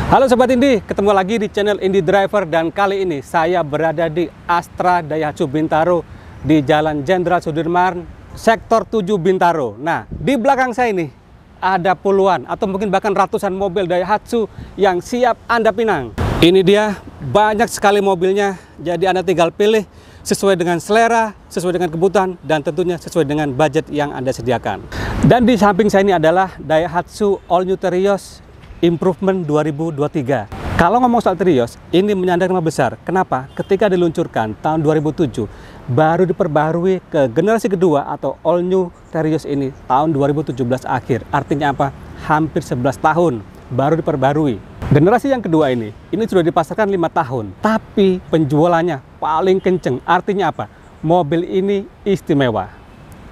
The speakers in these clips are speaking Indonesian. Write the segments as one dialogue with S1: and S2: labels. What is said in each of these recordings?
S1: Halo Sobat Indi, ketemu lagi di channel Indi Driver dan kali ini saya berada di Astra Daihatsu Bintaro di Jalan Jenderal Sudirman, Sektor 7 Bintaro. Nah, di belakang saya ini ada puluhan atau mungkin bahkan ratusan mobil Daihatsu yang siap Anda pinang. Ini dia, banyak sekali mobilnya, jadi Anda tinggal pilih sesuai dengan selera, sesuai dengan kebutuhan, dan tentunya sesuai dengan budget yang Anda sediakan. Dan di samping saya ini adalah Daihatsu All New Terios Improvement 2023. Kalau ngomong soal Terios, ini menyandang nama besar. Kenapa? Ketika diluncurkan tahun 2007, baru diperbarui ke generasi kedua atau All New Terios ini tahun 2017 akhir. Artinya apa? Hampir 11 tahun baru diperbarui. Generasi yang kedua ini sudah dipasarkan 5 tahun. Tapi penjualannya paling kenceng. Artinya apa? Mobil ini istimewa.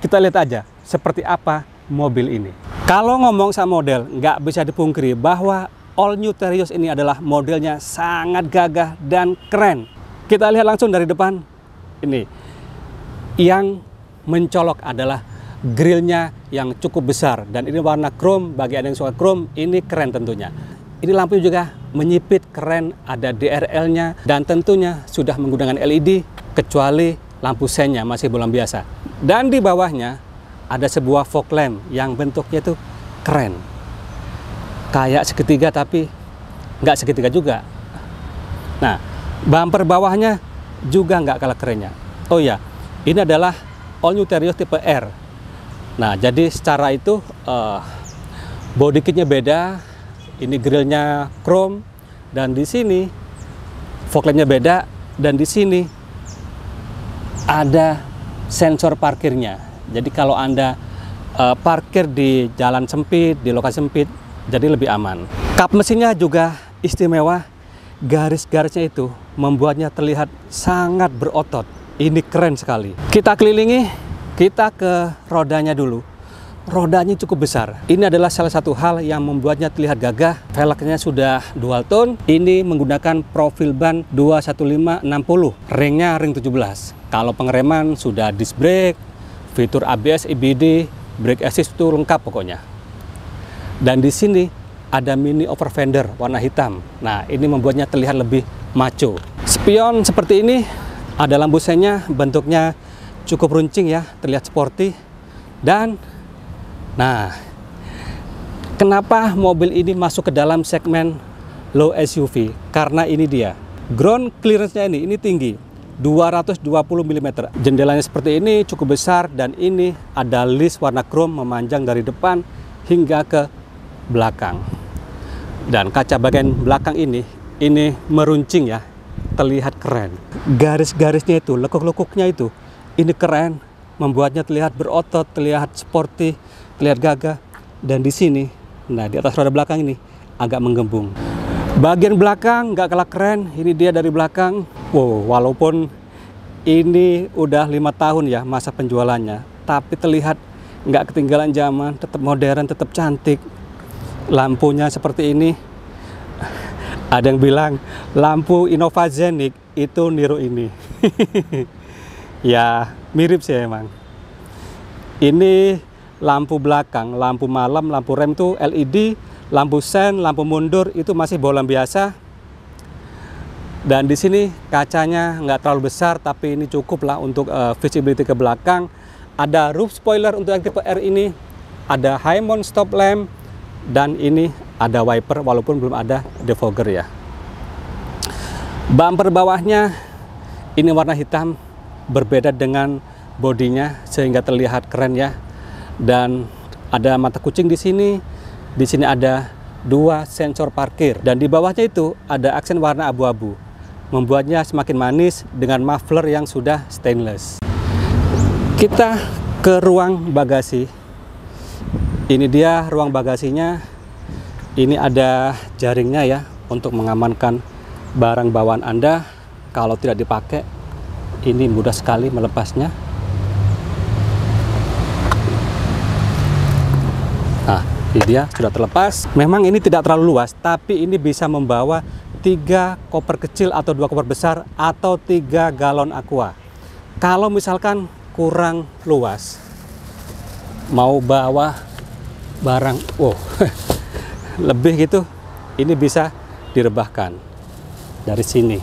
S1: Kita lihat aja seperti apa mobil ini. Kalau ngomong sama model, nggak bisa dipungkiri bahwa All New Terios ini adalah modelnya sangat gagah dan keren. Kita lihat langsung dari depan. Ini yang mencolok adalah grillnya yang cukup besar. Dan ini warna chrome, bagi Anda yang suka chrome, ini keren tentunya. Ini lampu juga menyipit, keren, ada DRL-nya. Dan tentunya sudah menggunakan LED, kecuali lampu senya masih belum biasa. Dan di bawahnya ada sebuah fog lamp yang bentuknya itu keren, kayak segitiga tapi nggak segitiga juga. Nah, bumper bawahnya juga nggak kalah kerennya. Oh ya, ini adalah All New Terios tipe R. Nah, jadi secara itu body kitnya beda. Ini grillnya chrome dan di sini fog lampnya beda dan di sini ada sensor parkirnya. Jadi kalau Anda parkir di jalan sempit, di lokasi sempit, jadi lebih aman. Kap mesinnya juga istimewa. Garis-garisnya itu membuatnya terlihat sangat berotot. Ini keren sekali. Kita kelilingi, kita ke rodanya dulu. Rodanya cukup besar. Ini adalah salah satu hal yang membuatnya terlihat gagah. Velgnya sudah dual tone. Ini menggunakan profil ban 215/60. Ringnya ring 17. Kalau pengereman sudah disc brake, fitur ABS, EBD, brake assist itu lengkap pokoknya. Dan di sini ada mini over fender warna hitam. Nah, ini membuatnya terlihat lebih maco. Spion seperti ini, ada lampu senya, bentuknya cukup runcing ya, terlihat sporty. Dan, nah, kenapa mobil ini masuk ke dalam segmen low SUV? Karena ini dia, ground clearance-nya ini tinggi. 220 mm. Jendelanya seperti ini cukup besar dan ini ada list warna chrome memanjang dari depan hingga ke belakang. Dan kaca bagian belakang ini meruncing ya, terlihat keren. Garis-garisnya itu, lekuk-lekuknya itu, ini keren, membuatnya terlihat berotot, terlihat sporty, terlihat gagah. Dan di sini, nah di atas roda belakang ini agak menggembung. Bagian belakang nggak kalah keren, ini dia dari belakang. Wow, walaupun ini udah 5 tahun ya masa penjualannya, tapi terlihat nggak ketinggalan zaman, tetap modern, tetap cantik. Lampunya seperti ini. Ada yang bilang lampu Innova Zenith itu niru ini. Ya, mirip sih emang. Ini lampu belakang, lampu malam, lampu rem tuh LED, lampu sen, lampu mundur itu masih bohlam biasa. Dan di sini kacanya nggak terlalu besar, tapi ini cukup lah untuk visibility ke belakang. Ada roof spoiler untuk yang tipe R ini, ada high mount stop lamp, dan ini ada wiper walaupun belum ada defogger ya. Bumper bawahnya ini warna hitam, berbeda dengan bodinya sehingga terlihat keren ya. Dan ada mata kucing di sini ada 2 sensor parkir, dan di bawahnya itu ada aksen warna abu-abu. Membuatnya semakin manis dengan muffler yang sudah stainless. Kita ke ruang bagasi. Ini dia ruang bagasinya. Ini ada jaringnya ya untuk mengamankan barang bawaan Anda. Kalau tidak dipakai, ini mudah sekali melepasnya. Nah, ini dia sudah terlepas. Memang ini tidak terlalu luas, tapi ini bisa membawa 3 koper kecil atau 2 koper besar atau 3 galon aqua. Kalau misalkan kurang luas, mau bawa barang, wow, lebih gitu, ini bisa direbahkan dari sini.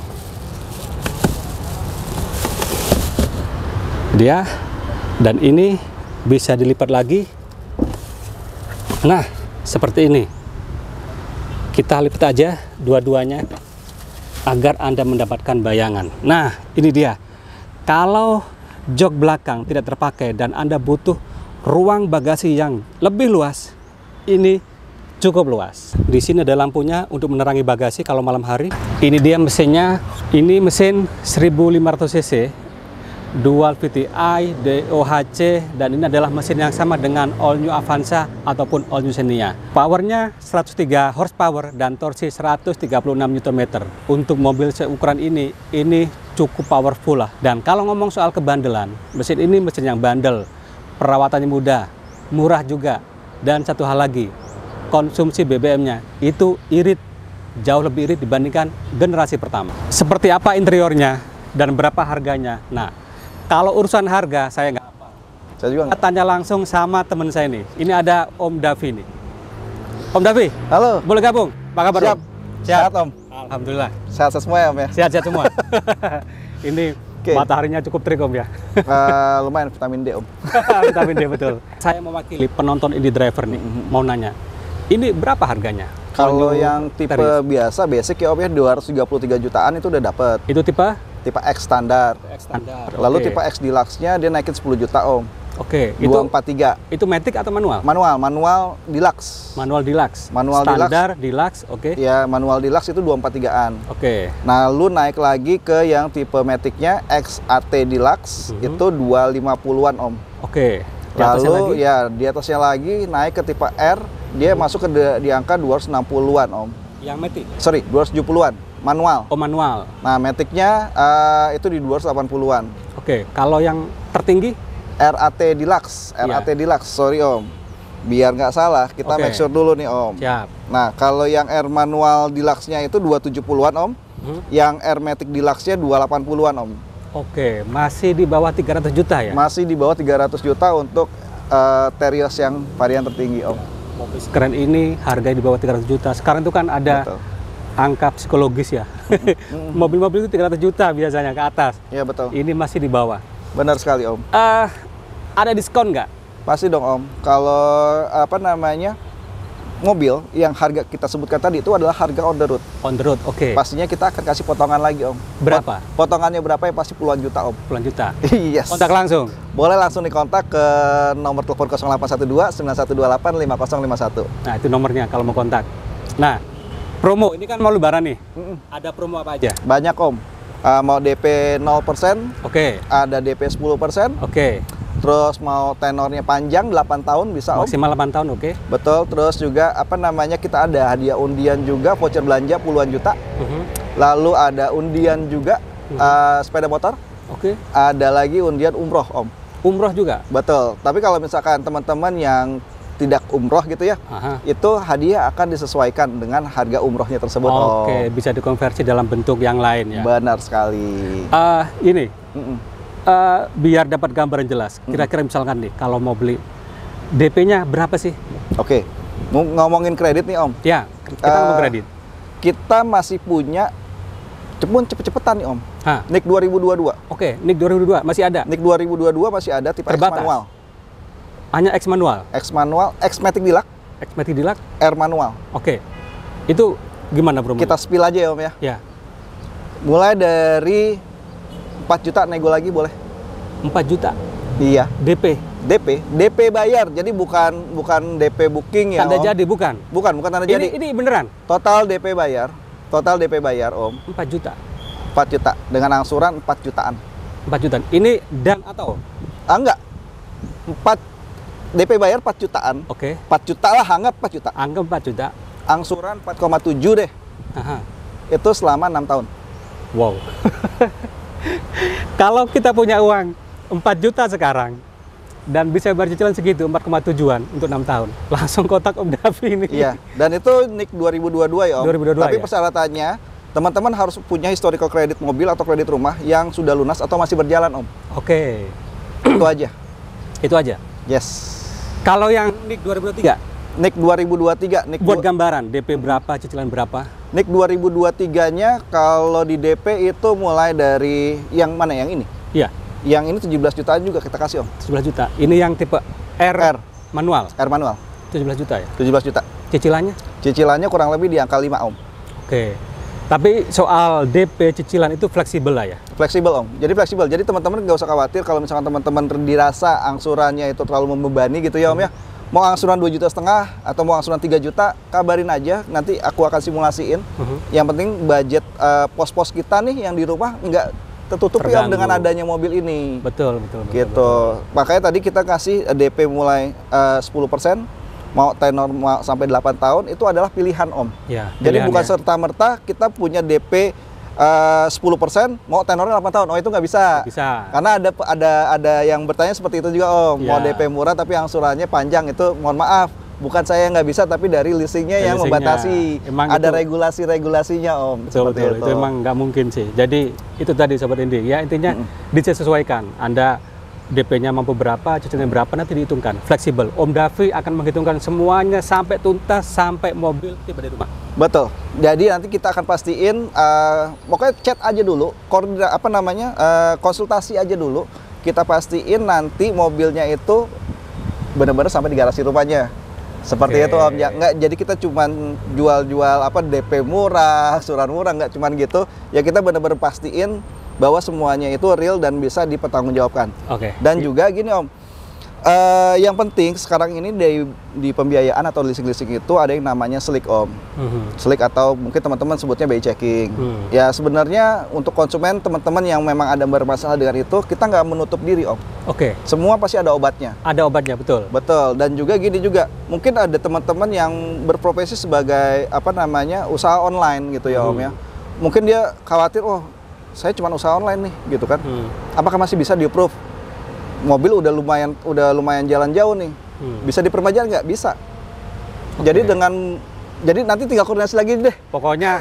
S1: Dia, dan ini bisa dilipat lagi. Nah, seperti ini. Kita lipat aja dua-duanya agar Anda mendapatkan bayangan. Nah, ini dia. Kalau jok belakang tidak terpakai dan Anda butuh ruang bagasi yang lebih luas, ini cukup luas. Di sini ada lampunya untuk menerangi bagasi kalau malam hari. Ini dia mesinnya. Ini mesin 1500 cc, dual VTI, DOHC, dan ini adalah mesin yang sama dengan All New Avanza ataupun All New Xenia. Powernya 103 horsepower dan torsi 136 Nm. Untuk mobil seukuran ini cukup powerful lah. Dan kalau ngomong soal kebandelan, mesin ini mesin yang bandel, perawatannya mudah, murah juga. Dan satu hal lagi, konsumsi BBM-nya itu irit, jauh lebih irit dibandingkan generasi pertama. Seperti apa interiornya dan berapa harganya? Nah, kalau urusan harga saya nggak apa.
S2: Saya juga nggak.
S1: Tanya langsung sama teman saya nih. Ini ada Om Davi nih. Om Davi,
S2: Halo.
S1: boleh gabung? Apa kabar?
S2: Siap.
S1: Om?
S2: Sehat Om.
S1: Alhamdulillah.
S2: Sehat semua ya Om ya.
S1: Sehat-sehat semua. Ini
S2: Oke.
S1: mataharinya cukup terik Om ya.
S2: Lumayan vitamin D Om.
S1: Vitamin D betul. Saya mewakili penonton Indie Driver nih, mau nanya. Ini berapa harganya?
S2: Kalau yang tipe biasa, basic ya Om ya, 233 jutaan itu udah dapet.
S1: Itu tipe
S2: X standar.
S1: standar.
S2: Lalu
S1: Oke.
S2: tipe X Deluxe-nya dia naikin 10 juta Om.
S1: Oke,
S2: 243.
S1: itu matic atau manual?
S2: Manual Deluxe.
S1: Manual Deluxe.
S2: Manual
S1: Standar Deluxe, oke.
S2: Ya, manual Deluxe itu 243-an.
S1: Oke.
S2: Nah, lu naik lagi ke yang tipe Matic-nya XAT Deluxe itu 250-an Om.
S1: Oke. Di atasnya
S2: Lalu
S1: lagi?
S2: ya di atasnya lagi naik ke tipe R, dia masuk ke di angka 260-an Om.
S1: Yang matic.
S2: Sorry, 270-an manual.
S1: Oh, manual.
S2: Nah, Matic-nya itu di 280-an.
S1: Oke, kalau yang tertinggi?
S2: RAT Deluxe, RAT Deluxe, sorry Om. Biar nggak salah, kita
S1: Oke.
S2: make sure dulu nih Om.
S1: Siap.
S2: Nah, kalau yang R manual Deluxe-nya itu 270-an Om. Yang R Matic Deluxe-nya 280-an Om.
S1: Oke, masih di bawah 300 juta ya?
S2: Masih di bawah 300 juta untuk Terios yang varian tertinggi Om.
S1: Mobil keren ini harganya di bawah 300 juta. Sekarang itu kan ada
S2: Betul.
S1: angka psikologis ya. Mobil-mobil itu 300 juta biasanya ke atas.
S2: Iya betul.
S1: Ini masih di bawah.
S2: Benar sekali Om.
S1: Ada diskon nggak?
S2: Pasti dong Om. Kalau mobil yang harga kita sebutkan tadi itu adalah harga on the road.
S1: On the road, oke.
S2: Pastinya kita akan kasih potongan lagi Om.
S1: Berapa?
S2: Potongannya berapa ya pasti puluhan juta Om.
S1: Puluhan juta.
S2: Yes.
S1: Kontak langsung.
S2: Boleh langsung dikontak ke nomor telepon 0812 9128 5051.
S1: Nah, itu nomornya kalau mau kontak. Nah, promo ini kan mau lebaran nih. Ada promo apa aja?
S2: Banyak Om. Mau DP 0%,
S1: Oke.
S2: ada DP 10%,
S1: Oke.
S2: terus mau tenornya panjang 8 tahun bisa Om.
S1: Maksimal 8 tahun, oke.
S2: Betul, terus juga kita ada hadiah undian juga, voucher belanja puluhan juta. Lalu ada undian juga sepeda motor.
S1: Oke.
S2: Ada lagi undian umroh Om.
S1: Umroh juga.
S2: Betul. Tapi kalau misalkan teman-teman yang tidak umroh gitu ya, itu hadiah akan disesuaikan dengan harga umrohnya tersebut.
S1: Oke, bisa dikonversi dalam bentuk yang lain ya.
S2: Benar sekali.
S1: Ini biar dapat gambaran jelas. Kira-kira misalkan nih, kalau mau beli DP-nya berapa sih?
S2: Oke, ngomongin kredit nih Om.
S1: Ya, kita mau kredit.
S2: Kita masih punya cepet-cepetan nih Om. NIK 2022.
S1: Oke, NIK 2022 masih ada.
S2: NIK 2022 masih ada tipe X
S1: Terbatas.
S2: manual.
S1: Hanya X manual.
S2: X manual, X Matic Deluxe,
S1: X Matic Deluxe.
S2: R manual.
S1: Oke. Itu gimana promo?
S2: Kita spill aja ya Om ya.
S1: Ya.
S2: Mulai dari 4 juta nego lagi boleh.
S1: 4 juta.
S2: Iya. DP bayar. Jadi bukan DP booking ya
S1: Tanda
S2: Om.
S1: jadi bukan?
S2: Bukan tanda jadi.
S1: Ini beneran?
S2: Total DP bayar Om
S1: 4 juta.
S2: 4 juta dengan angsuran 4 jutaan.
S1: 4 juta. Ini dan atau?
S2: Enggak. 4 DP bayar 4 jutaan.
S1: Oke.
S2: 4 juta lah, anggap 4 juta.
S1: Anggap 4 juta.
S2: Angsuran 4,7 deh. Itu selama 6 tahun.
S1: Wow. Kalau kita punya uang 4 juta sekarang dan bisa bayar cicilan segitu 4,7-an untuk 6 tahun, langsung kotak Om Davi ini.
S2: Iya, dan itu NIK 2022 ya Om.
S1: 2022
S2: Tapi
S1: ya?
S2: persyaratannya teman-teman harus punya historical kredit mobil atau kredit rumah yang sudah lunas atau masih berjalan Om.
S1: Oke.
S2: Itu aja.
S1: Itu aja.
S2: Yes.
S1: Kalau yang NIK 2023
S2: NIK 2023. NIK
S1: Buat gambaran, DP berapa, cicilan berapa?
S2: NIK 2023-nya kalau di DP itu mulai dari yang mana, yang ini?
S1: Iya.
S2: Yang ini 17 jutaan juga kita kasih, Om.
S1: 17 juta. Ini yang tipe R manual.
S2: R manual.
S1: 17 juta ya?
S2: 17 juta.
S1: Cicilannya?
S2: Cicilannya kurang lebih di angka 5, Om.
S1: Oke. Tapi soal DP cicilan itu fleksibel lah ya?
S2: Fleksibel, Om. Jadi fleksibel. Jadi teman-teman nggak usah khawatir kalau misalkan teman-teman dirasa angsurannya itu terlalu membebani gitu ya, Om ya. Mau angsuran 2,5 juta atau mau angsuran 3 juta, kabarin aja. Nanti aku akan simulasiin. Yang penting budget pos-pos kita nih yang di rumah nggak tertutupi, Om, dengan adanya mobil ini.
S1: Betul.
S2: Gitu.
S1: Betul.
S2: Makanya tadi kita kasih DP mulai 10%, mau tenor sampai 8 tahun, itu adalah pilihan, Om.
S1: Ya,
S2: jadi bukan serta-merta kita punya DP 10%, mau tenornya 8 tahun. Oh, itu nggak bisa.
S1: Bisa.
S2: Karena ada yang bertanya seperti itu juga, Om.
S1: Ya.
S2: Mau DP murah tapi angsurannya panjang, itu mohon maaf. Bukan saya yang nggak bisa, tapi dari leasingnya yang membatasi.
S1: Emang
S2: ada
S1: itu,
S2: regulasi-regulasinya, Om.
S1: Betul. Itu emang nggak mungkin sih. Jadi itu tadi Sobat Indi, ya intinya disesuaikan. Anda DP-nya mampu berapa, cicilannya berapa, nanti dihitungkan. Fleksibel. Om Davi akan menghitungkan semuanya sampai tuntas, sampai mobil tiba di rumah.
S2: Betul. Jadi nanti kita akan pastiin, pokoknya chat aja dulu, konsultasi aja dulu. Kita pastiin nanti mobilnya itu benar-benar sampai di garasi rumahnya. Seperti itu, Om. Ya, nggak, jadi kita cuman jual-jual DP murah, angsuran murah, nggak cuman gitu. Ya kita benar-benar pastiin bahwa semuanya itu real dan bisa dipertanggungjawabkan. Dan juga gini, Om, yang penting sekarang ini di pembiayaan atau leasing-leasing itu ada yang namanya SLIK, Om. SLIK atau mungkin teman-teman sebutnya BI checking. Ya sebenarnya untuk konsumen teman-teman yang memang ada bermasalah dengan itu, kita nggak menutup diri, Om. Semua pasti ada obatnya.
S1: Ada obatnya, betul.
S2: Betul. Dan juga gini juga, mungkin ada teman-teman yang berprofesi sebagai usaha online gitu ya, Om ya. Mungkin dia khawatir, oh saya cuma usaha online nih, gitu kan. Apakah masih bisa di-approve? Mobil udah lumayan jalan jauh nih. Bisa diperpanjang nggak? Bisa. Jadi nanti tinggal koordinasi lagi deh.
S1: Pokoknya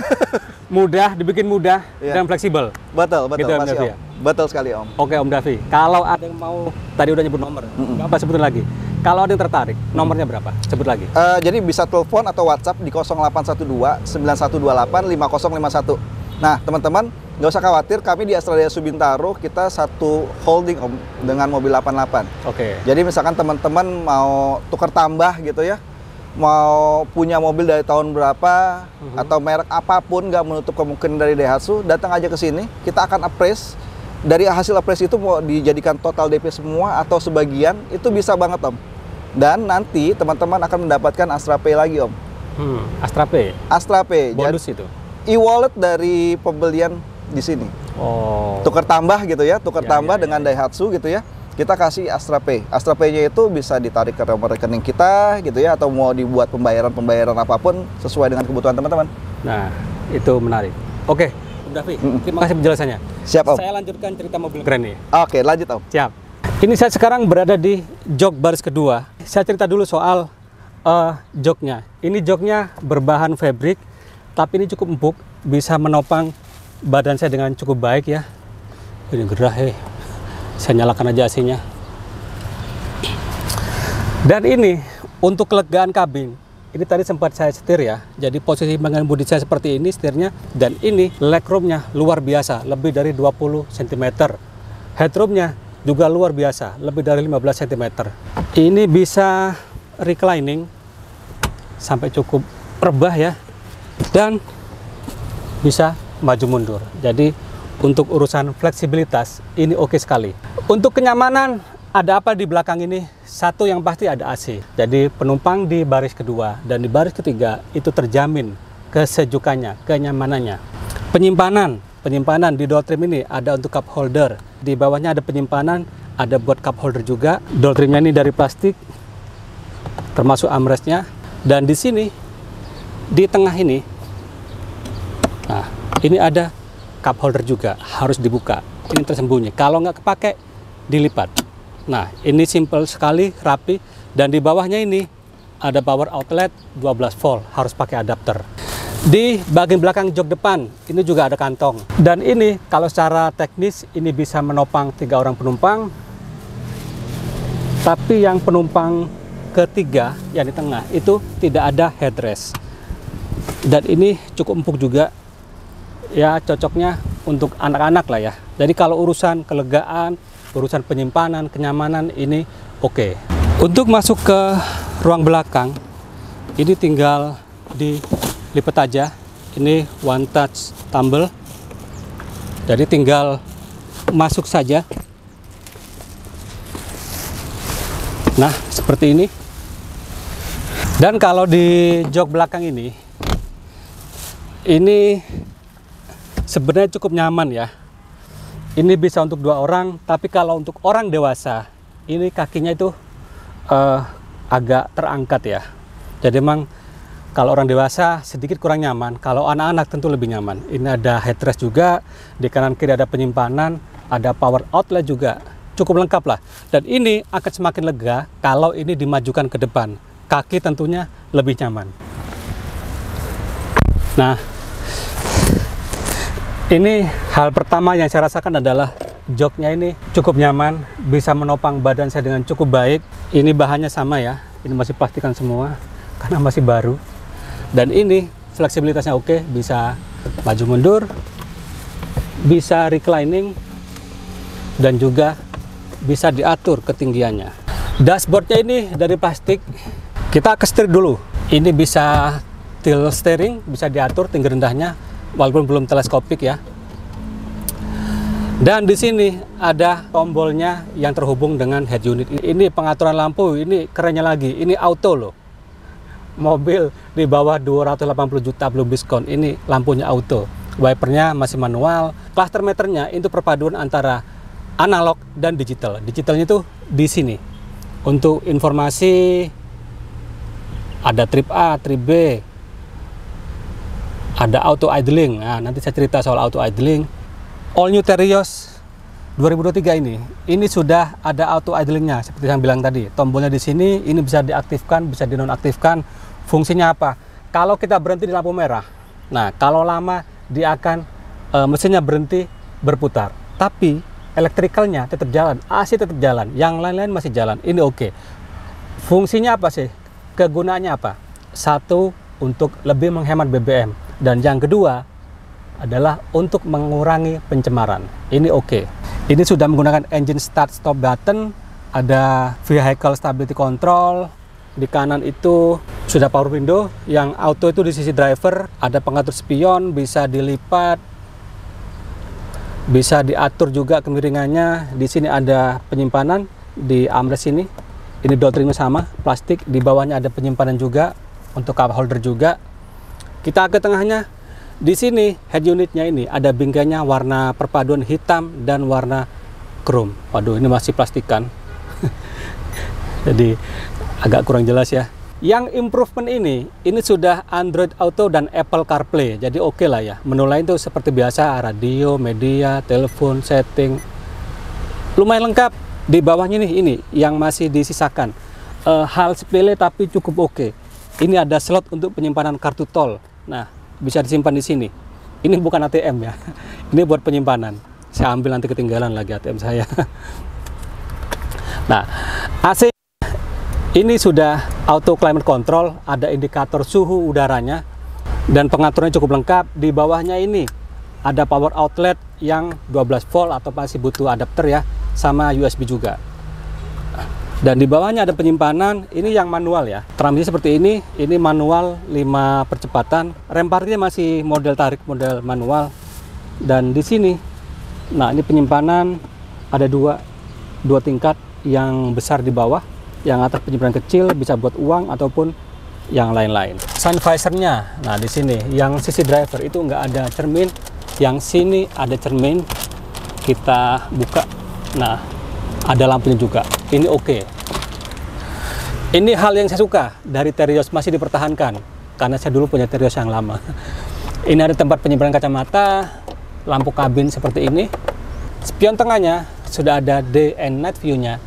S1: mudah, dibikin mudah dan fleksibel.
S2: Betul,
S1: gitu,
S2: Mas Om. Betul sekali, Om.
S1: Oke, Om Davi. Kalau ada yang mau, tadi udah nyebut nomor, Bapak sebutin lagi. Kalau ada yang tertarik, nomornya berapa? Sebut lagi.
S2: Jadi bisa telepon atau WhatsApp di 0812 9128 5051. Nah, teman-teman, nggak usah khawatir, kami di Astra Daya Subintaro, kita satu holding, Om, dengan mobil 88. Jadi misalkan teman-teman mau tukar tambah gitu ya, mau punya mobil dari tahun berapa, atau merek apapun, nggak menutup kemungkinan dari Daihatsu, datang aja ke sini, kita akan appraise. Dari hasil appraise itu mau dijadikan total DP semua atau sebagian, itu bisa banget, Om. Dan nanti teman-teman akan mendapatkan Astra Pay lagi, Om.
S1: Astra Pay?
S2: Astra Pay.
S1: Bonus itu?
S2: E-wallet dari pembelian di sini. Tukar tambah gitu ya, dengan Daihatsu gitu ya. Kita kasih Astra Pay. Astra Pay-nya itu bisa ditarik ke nomor rekening kita gitu ya, atau mau dibuat pembayaran apapun sesuai dengan kebutuhan teman-teman.
S1: Nah, itu menarik. Oke, Om Davi, terima kasih penjelasannya.
S2: Siap, Om.
S1: Saya lanjutkan cerita mobil keren nih.
S2: Oke, lanjut, Om.
S1: Siap. Ini saya sekarang berada di jok baris kedua. Saya cerita dulu soal joknya. Ini joknya berbahan fabric, tapi ini cukup empuk, bisa menopang badan saya dengan cukup baik ya. Ini gerah, saya nyalakan aja AC-nya. Dan ini untuk kelegaan kabin. Ini tadi sempat saya setir ya. Jadi posisi mengemudi saya seperti ini setirnya. Dan ini legroomnya luar biasa, lebih dari 20 cm. Headroomnya juga luar biasa, lebih dari 15 cm. Ini bisa reclining sampai cukup rebah ya. Dan bisa maju mundur. Jadi untuk urusan fleksibilitas ini oke sekali. Untuk kenyamanan, ada apa di belakang ini? Satu yang pasti ada AC. Jadi penumpang di baris kedua dan di baris ketiga itu terjamin kesejukannya, kenyamanannya. Penyimpanan di door trim ini ada untuk cup holder. Di bawahnya ada penyimpanan, ada buat cup holder juga. Door trimnya ini dari plastik, termasuk armrestnya. Dan di sini, di tengah ini, nah ini ada cup holder juga, harus dibuka. Ini tersembunyi. Kalau nggak kepake, dilipat. Nah, ini simple sekali, rapi. Dan di bawahnya ini ada power outlet 12 volt, harus pakai adapter. Di bagian belakang jok depan, ini juga ada kantong. Dan ini kalau secara teknis, ini bisa menopang 3 orang penumpang. Tapi yang penumpang ketiga yang di tengah itu tidak ada headrest. Dan ini cukup empuk juga. Ya, cocoknya untuk anak-anak lah ya. Jadi kalau urusan kelegaan, urusan penyimpanan, kenyamanan ini oke. Untuk masuk ke ruang belakang, ini tinggal dilipat aja. Ini one touch tumble. Jadi tinggal masuk saja. Nah, seperti ini. Dan kalau di jok belakang ini sebenarnya cukup nyaman ya. Ini bisa untuk 2 orang, tapi kalau untuk orang dewasa, ini kakinya itu agak terangkat ya. Jadi memang kalau orang dewasa sedikit kurang nyaman, kalau anak-anak tentu lebih nyaman. Ini ada headrest juga, di kanan kiri ada penyimpanan, ada power outlet juga. Cukup lengkap lah. Dan ini akan semakin lega kalau ini dimajukan ke depan. Kaki tentunya lebih nyaman. Nah, ini hal pertama yang saya rasakan adalah joknya ini cukup nyaman, bisa menopang badan saya dengan cukup baik. Ini bahannya sama ya, ini masih plastikan semua karena masih baru. Dan ini fleksibilitasnya oke, bisa maju mundur, bisa reclining, dan juga bisa diatur ketinggiannya. Dashboardnya ini dari plastik. Kita ke setir dulu. Ini bisa tilt steering, bisa diatur tinggi rendahnya, walaupun belum teleskopik ya. Dan di sini ada tombolnya yang terhubung dengan head unit. Ini pengaturan lampu, ini kerennya lagi, ini auto loh. Mobil di bawah 280 juta belum diskon, ini lampunya auto. Wipernya masih manual. Cluster meternya itu perpaduan antara analog dan digital. Digitalnya itu di sini. Untuk informasi ada trip A, trip B, ada auto idling. Nah, nanti saya cerita soal auto idling. All new Terios 2023 ini sudah ada auto idlingnya seperti yang bilang tadi. Tombolnya di sini, ini bisa diaktifkan, bisa dinonaktifkan. Fungsinya apa? Kalau kita berhenti di lampu merah, nah kalau lama dia akan mesinnya berhenti berputar. Tapi elektrikalnya tetap jalan, AC tetap jalan, yang lain-lain masih jalan. Ini oke. Fungsinya apa sih? Kegunaannya apa? Satu, untuk lebih menghemat BBM. Dan yang kedua adalah untuk mengurangi pencemaran. Ini oke. Ini sudah menggunakan engine start stop button, ada vehicle stability control. Di kanan itu sudah power window, yang auto itu di sisi driver, ada pengatur spion, bisa dilipat, bisa diatur juga kemiringannya. Di sini ada penyimpanan di armrest ini. Ini door trimnya sama, plastik. Di bawahnya ada penyimpanan juga untuk cup holder juga. Kita ke tengahnya. Di sini head unitnya ini ada bingkainya warna perpaduan hitam dan warna chrome. Waduh, ini masih plastikan. Jadi agak kurang jelas ya. Yang improvement ini sudah Android Auto dan Apple CarPlay. Jadi oke lah ya. Menu lain tuh seperti biasa, radio, media, telepon, setting. Lumayan lengkap. Di bawahnya ini yang masih disisakan. Hal sepele tapi cukup oke. Ini ada slot untuk penyimpanan kartu tol. Nah, bisa disimpan di sini. Ini bukan ATM ya. Ini buat penyimpanan. Saya ambil nanti ketinggalan lagi ATM saya. Nah, AC ini sudah auto climate control, ada indikator suhu udaranya, dan pengaturannya cukup lengkap. Di bawahnya ini ada power outlet yang 12 volt atau masih butuh adapter ya, sama USB juga. Dan di bawahnya ada penyimpanan, ini yang manual ya. Transmisi seperti ini manual 5 percepatan. Rem parkirnya masih model tarik, model manual. Dan di sini, nah ini penyimpanan ada dua tingkat, yang besar di bawah, yang atas penyimpanan kecil, bisa buat uang ataupun yang lain-lain. Sun visornya, nah di sini, yang sisi driver itu nggak ada cermin, yang sini ada cermin. Kita buka, nah ada lampunya juga. Ini oke. Ini hal yang saya suka dari Terios, masih dipertahankan karena saya dulu punya Terios yang lama. Ini ada tempat penyimpanan kacamata, lampu kabin seperti ini. Spion tengahnya sudah ada day and night view-nya,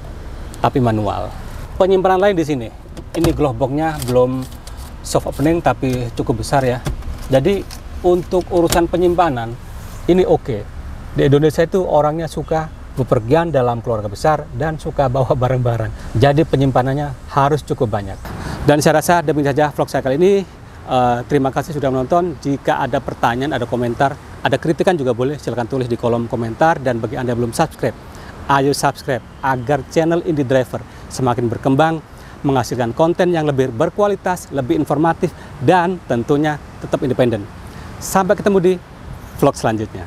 S1: tapi manual. Penyimpanan lain di sini. Ini glove box-nya belum soft opening tapi cukup besar ya. Jadi untuk urusan penyimpanan ini oke. Di Indonesia itu orangnya suka bepergian dalam keluarga besar, dan suka bawa barang-barang. Jadi penyimpanannya harus cukup banyak. Dan saya rasa demikian saja vlog saya kali ini. Terima kasih sudah menonton. Jika ada pertanyaan, ada komentar, ada kritikan juga boleh, silahkan tulis di kolom komentar. Dan bagi Anda yang belum subscribe, ayo subscribe agar channel Indie Driver semakin berkembang, menghasilkan konten yang lebih berkualitas, lebih informatif, dan tentunya tetap independen. Sampai ketemu di vlog selanjutnya.